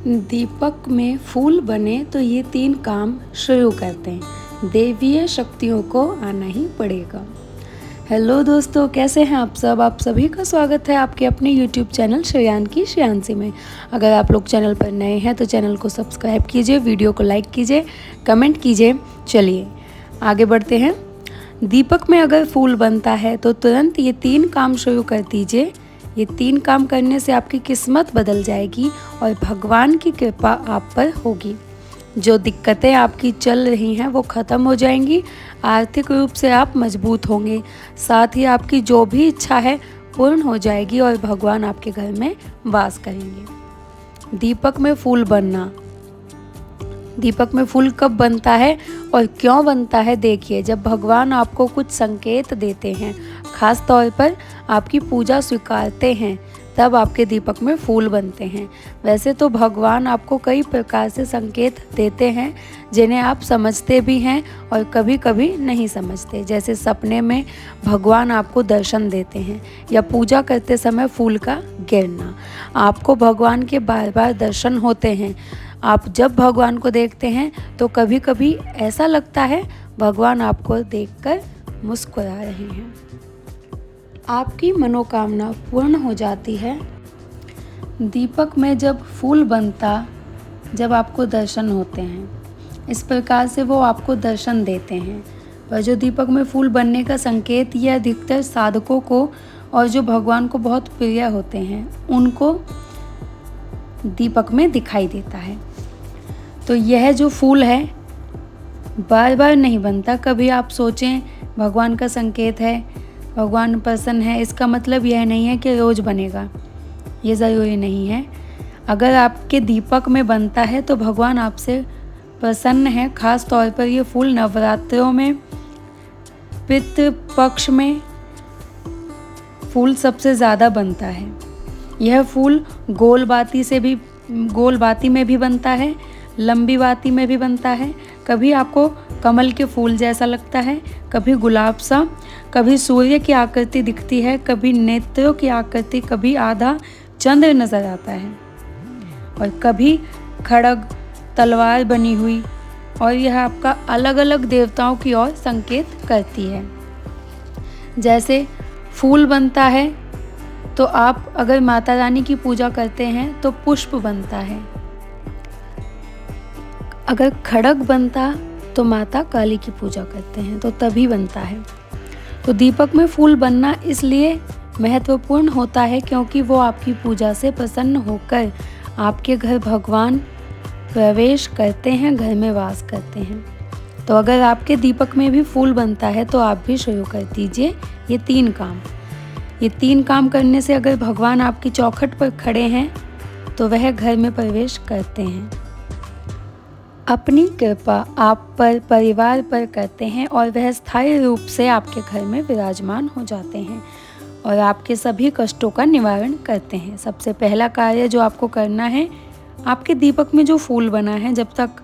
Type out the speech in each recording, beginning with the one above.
दीपक में फूल बने तो ये 3 काम शुरू करते हैं। दैवीय शक्तियों को आना ही पड़ेगा। हेलो दोस्तों, कैसे हैं आप सब? आप सभी का स्वागत है आपके अपने यूट्यूब चैनल श्रेयान की श्रेयांसी में। अगर आप लोग चैनल पर नए हैं तो चैनल को सब्सक्राइब कीजिए, वीडियो को लाइक कीजिए, कमेंट कीजिए। चलिए आगे बढ़ते हैं। दीपक में अगर फूल बनता है तो तुरंत ये 3 काम शुरू कर दीजिए। ये 3 काम करने से आपकी किस्मत बदल जाएगी और भगवान की कृपा आप पर होगी। जो दिक्कतें आपकी चल रही हैं वो ख़त्म हो जाएंगी। आर्थिक रूप से आप मजबूत होंगे। साथ ही आपकी जो भी इच्छा है पूर्ण हो जाएगी और भगवान आपके घर में वास करेंगे। दीपक में फूल बनना। दीपक में फूल कब बनता है और क्यों बनता है? देखिए, जब भगवान आपको कुछ संकेत देते हैं, खास तौर पर आपकी पूजा स्वीकारते हैं, तब आपके दीपक में फूल बनते हैं। वैसे तो भगवान आपको कई प्रकार से संकेत देते हैं जिन्हें आप समझते भी हैं और कभी कभी नहीं समझते। जैसे सपने में भगवान आपको दर्शन देते हैं या पूजा करते समय फूल का गिरना। आपको भगवान के बार बार दर्शन होते हैं। आप जब भगवान को देखते हैं तो कभी कभी ऐसा लगता है भगवान आपको देखकर मुस्कुरा रहे हैं। आपकी मनोकामना पूर्ण हो जाती है। दीपक में जब फूल बनता, जब आपको दर्शन होते हैं, इस प्रकार से वो आपको दर्शन देते हैं। पर जो दीपक में फूल बनने का संकेत ये अधिकतर साधकों को और जो भगवान को बहुत प्रिय होते हैं उनको दीपक में दिखाई देता है। तो यह जो फूल है बार बार नहीं बनता। कभी आप सोचें भगवान का संकेत है, भगवान प्रसन्न है, इसका मतलब यह नहीं है कि रोज़ बनेगा, ये ज़रूरी नहीं है। अगर आपके दीपक में बनता है तो भगवान आपसे प्रसन्न है। खास तौर पर ये फूल नवरात्रों में, पितृ पक्ष में फूल सबसे ज़्यादा बनता है। यह फूल गोल बाती में भी बनता है, लंबी बाती में भी बनता है। कभी आपको कमल के फूल जैसा लगता है, कभी गुलाब सा, कभी सूर्य की आकृति दिखती है, कभी नेत्रों की आकृति, कभी आधा चंद्र नजर आता है और कभी खड़ग, तलवार बनी हुई। और यह आपका अलग अलग देवताओं की ओर संकेत करती है। जैसे फूल बनता है तो आप अगर माता रानी की पूजा करते हैं तो पुष्प बनता है। अगर खड़ग बनता तो माता काली की पूजा करते हैं तो तभी बनता है। तो दीपक में फूल बनना इसलिए महत्वपूर्ण होता है क्योंकि वो आपकी पूजा से प्रसन्न होकर आपके घर भगवान प्रवेश करते हैं, घर में वास करते हैं। तो अगर आपके दीपक में भी फूल बनता है तो आप भी शुरू कर दीजिए ये 3 काम। ये 3 काम करने से अगर भगवान आपकी चौखट पर खड़े हैं तो वह घर में प्रवेश करते हैं, अपनी कृपा आप पर, परिवार पर करते हैं और वह स्थायी रूप से आपके घर में विराजमान हो जाते हैं और आपके सभी कष्टों का निवारण करते हैं। सबसे पहला कार्य जो आपको करना है, आपके दीपक में जो फूल बना है, जब तक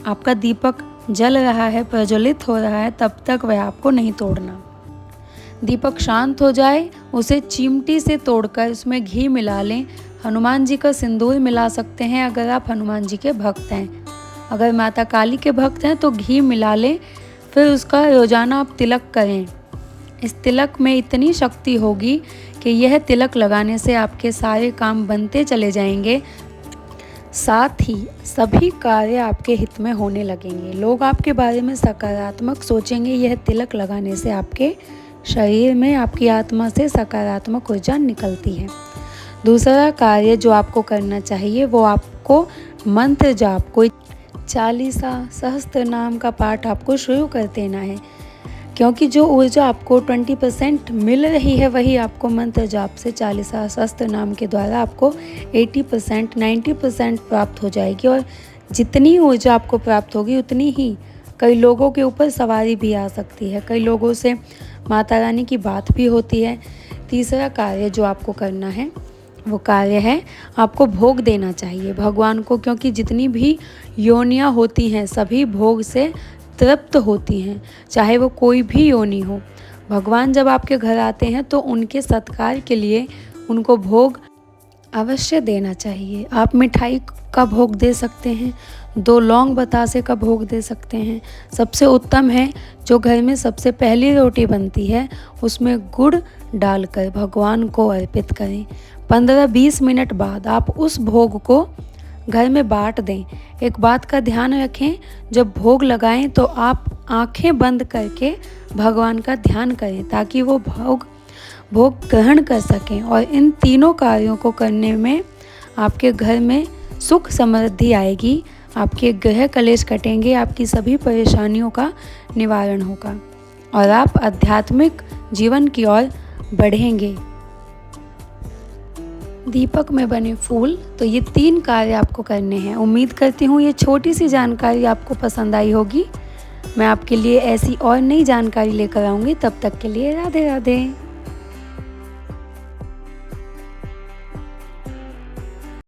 आपका दीपक जल रहा है, प्रज्वलित हो रहा है, तब तक वह आपको नहीं तोड़ना। दीपक शांत हो जाए, उसे चिमटी से तोड़कर उसमें घी मिला लें। हनुमान जी का सिंदूर मिला सकते हैं अगर आप हनुमान जी के भक्त हैं। अगर माता काली के भक्त हैं तो घी मिला लें। फिर उसका रोजाना आप तिलक करें। इस तिलक में इतनी शक्ति होगी कि यह तिलक लगाने से आपके सारे काम बनते चले जाएंगे। साथ ही सभी कार्य आपके हित में होने लगेंगे। लोग आपके बारे में सकारात्मक सोचेंगे। यह तिलक लगाने से आपके शरीर में, आपकी आत्मा से सकारात्मक ऊर्जा निकलती है। दूसरा कार्य जो आपको करना चाहिए वो आपको मंत्र जाप, कोई 40 सहस्त्र नाम का पाठ आपको शुरू कर देना है। क्योंकि जो ऊर्जा आपको 20% मिल रही है वही आपको मंत्र जाप से 40 सहस्त्र नाम के द्वारा आपको 80%, 90% प्राप्त हो जाएगी। और जितनी ऊर्जा आपको प्राप्त होगी उतनी ही कई लोगों के ऊपर सवारी भी आ सकती है, कई लोगों से माता रानी की बात भी होती है। तीसरा कार्य जो आपको करना है वो कार्य है, आपको भोग देना चाहिए भगवान को। क्योंकि जितनी भी योनियाँ होती हैं सभी भोग से तृप्त होती हैं, चाहे वो कोई भी योनि हो। भगवान जब आपके घर आते हैं तो उनके सत्कार के लिए उनको भोग अवश्य देना चाहिए। आप मिठाई का भोग दे सकते हैं, 2 लौंग बतासे का भोग दे सकते हैं। सबसे उत्तम है जो घर में सबसे पहली रोटी बनती है उसमें गुड़ डालकर भगवान को अर्पित करें। 15-20 मिनट बाद आप उस भोग को घर में बांट दें। एक बात का ध्यान रखें, जब भोग लगाएं तो आप आंखें बंद करके भगवान का ध्यान करें ताकि वो भोग ग्रहण कर सकें। और इन तीनों कार्यों को करने में आपके घर में सुख समृद्धि आएगी, आपके ग्रह कलेश कटेंगे, आपकी सभी परेशानियों का निवारण होगा और आप आध्यात्मिक जीवन की ओर बढ़ेंगे। दीपक में बने फूल, तो ये 3 कार्य आपको करने हैं। उम्मीद करती हूँ ये छोटी सी जानकारी आपको पसंद आई होगी। मैं आपके लिए ऐसी और नई जानकारी लेकर आऊँगी। तब तक के लिए राधे राधे।